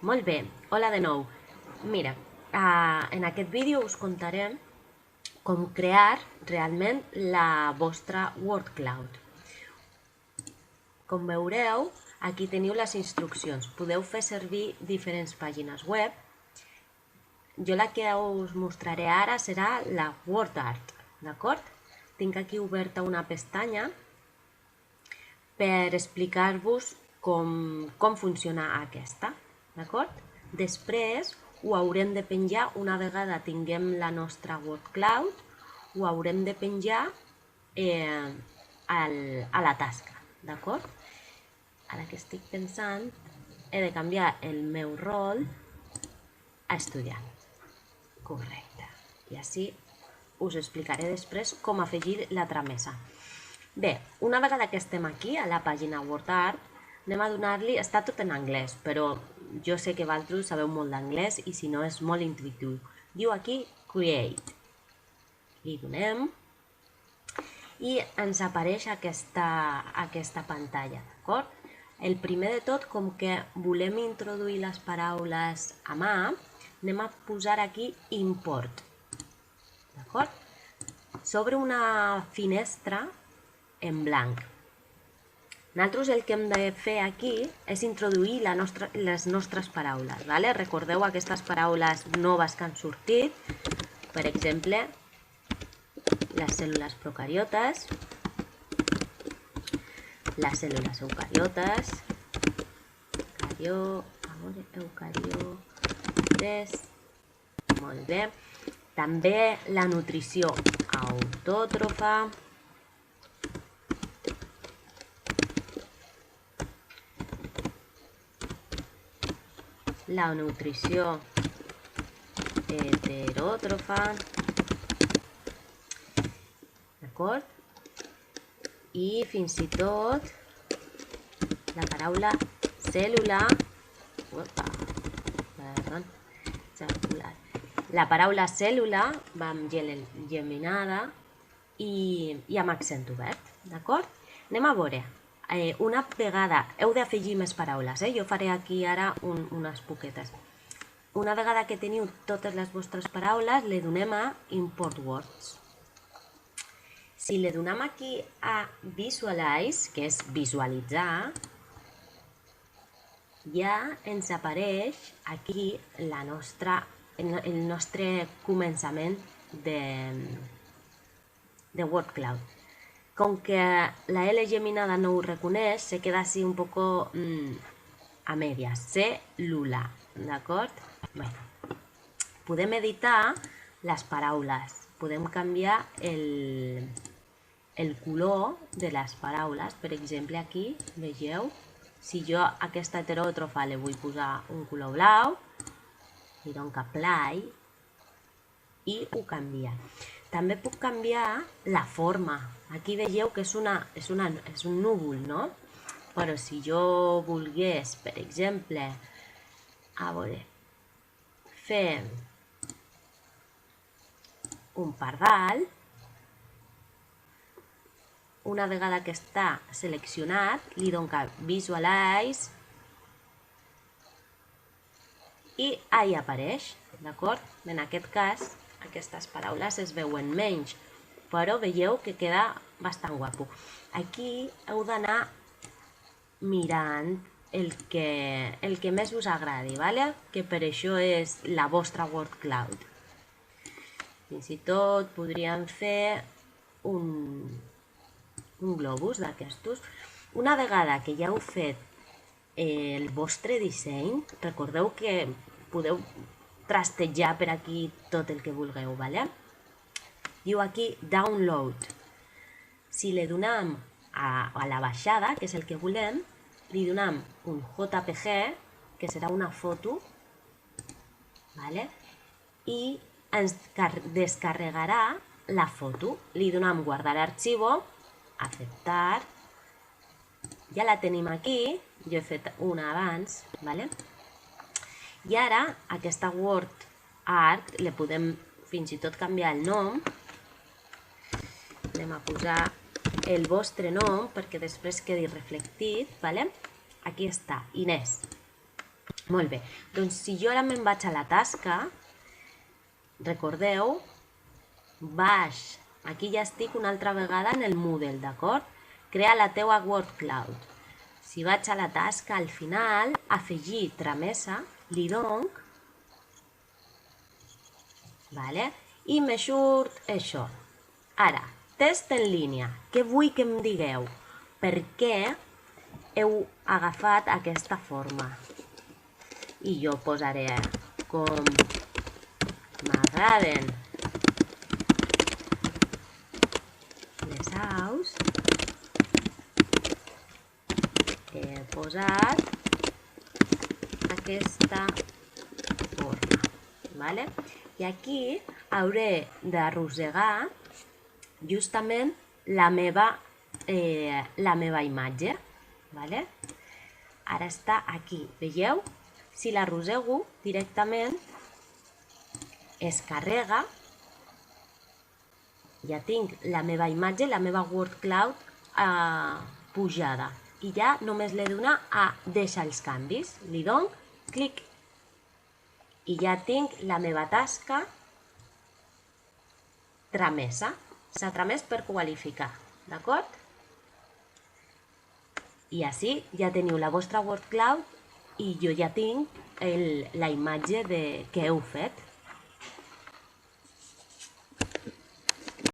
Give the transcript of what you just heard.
Molt bé, hola de nou. Mira, en aquest vídeo us contarem com crear realment la vostra Word Cloud. Com veureu, aquí teniu les instruccions. Podeu fer servir diferents pàgines web. Jo la que us mostraré ara serà la WordArt, d'acord? Tinc aquí oberta una pestanya per explicar-vos com funciona aquesta, d'acord? Després ho haurem de penjar, una vegada tinguem la nostra Word Cloud, ho haurem de penjar a la tasca, d'acord? Ara que estic pensant, he de canviar el meu rol a estudiant. Correcte. I així us explicaré després com afegir la tramesa. Bé, una vegada que estem aquí, a la pàgina WordArt, anem a donar-li, està tot en anglès, però jo sé que vosaltres sabeu molt d'anglès i si no és molt intuitiu. Diu aquí Create. Li donem i ens apareix aquesta pantalla, d'acord? El primer de tot, com que volem introduir les paraules a mà, anem a posar aquí Import, d'acord? S'obre una finestra en blanc. Nosaltres el que hem de fer aquí és introduir les nostres paraules. ¿Vale? Recordeu aquestes paraules noves que han sortit, per exemple, les cèl·lules procariotes, les cèl·lules eucariotes, eucariotes, molt bé. També la nutrició autòtrofa, la nutrició heteròtrofa, d'acord? I fins i tot la paraula cèl·lula, la paraula cèl·lula va amb geminada i amb accent obert, d'acord? Anem a veure. Una vegada, heu d'afegir més paraules, jo faré aquí ara unes poquetes. Una vegada que teniu totes les vostres paraules, li donem a Import Words. Si li donem aquí a Visualize, que és visualitzar, ja ens apareix aquí el nostre començament de Word Cloud. Com que la L geminada no ho reconeix, se queda así un poco a medias. Cèl·lula, d'acord? Bueno, podem editar les paraules. Podem canviar el color de les paraules. Per exemple, aquí, vegeu, si jo a aquesta heteròtrofa li vull posar un color blau, li dono Apply i ho canvia. També puc canviar la forma. Aquí veieu que és un núvol, no? Però si jo volgués, per exemple, a veure, fer un pardal, una vegada que està seleccionat, li dono Visualize i allà apareix, d'acord? En aquest cas, aquestes paraules es veuen menys, però veieu que queda bastant guapo. Aquí heu d'anar mirant el que més us agradi, que per això és la vostra Word Cloud. Fins i tot podríem fer un globus d'aquestos. Una vegada que ja heu fet el vostre disseny, recordeu que podeu trastejar per aquí tot el que vulgueu, ¿vale? Diu aquí Download. Si li donem a la baixada, que és el que volem, li donem un JPG, que serà una foto, ¿vale? I ens descarregarà la foto. Li donem Guardar arxivo, Aceptar, ja la tenim aquí, jo he fet una abans, ¿vale? I ara, aquesta WordArt, li podem fins i tot canviar el nom. Anem a posar el vostre nom perquè després quedi reflectit, ¿vale? Aquí està, Inés. Molt bé, doncs si jo ara me'n vaig a la tasca, recordeu, baix, aquí ja estic una altra vegada en el Moodle, d'acord? Crea la teua word cloud. Si vaig a la tasca, al final, afegir tramesa, li dono, vale? I me surt això. Ara, test en línia. Què vull que em digueu? Per què heu agafat aquesta forma? I jo posaré com m'agraden les aus. He posat aquesta forma, vale? I aquí hauré d'arrossegar justament la meva imatge, vale? Ara està aquí, veieu? Si l'arrossego directament es carrega, ja tinc la meva imatge, la meva word cloud pujada, i ja només l'he de donar a deixar els canvis. Li dono clic i ja tinc la meva tasca tramesa. S'ha tramès per qualificar, d'acord? I així ja teniu la vostra word cloud i jo ja tinc la imatge que heu fet.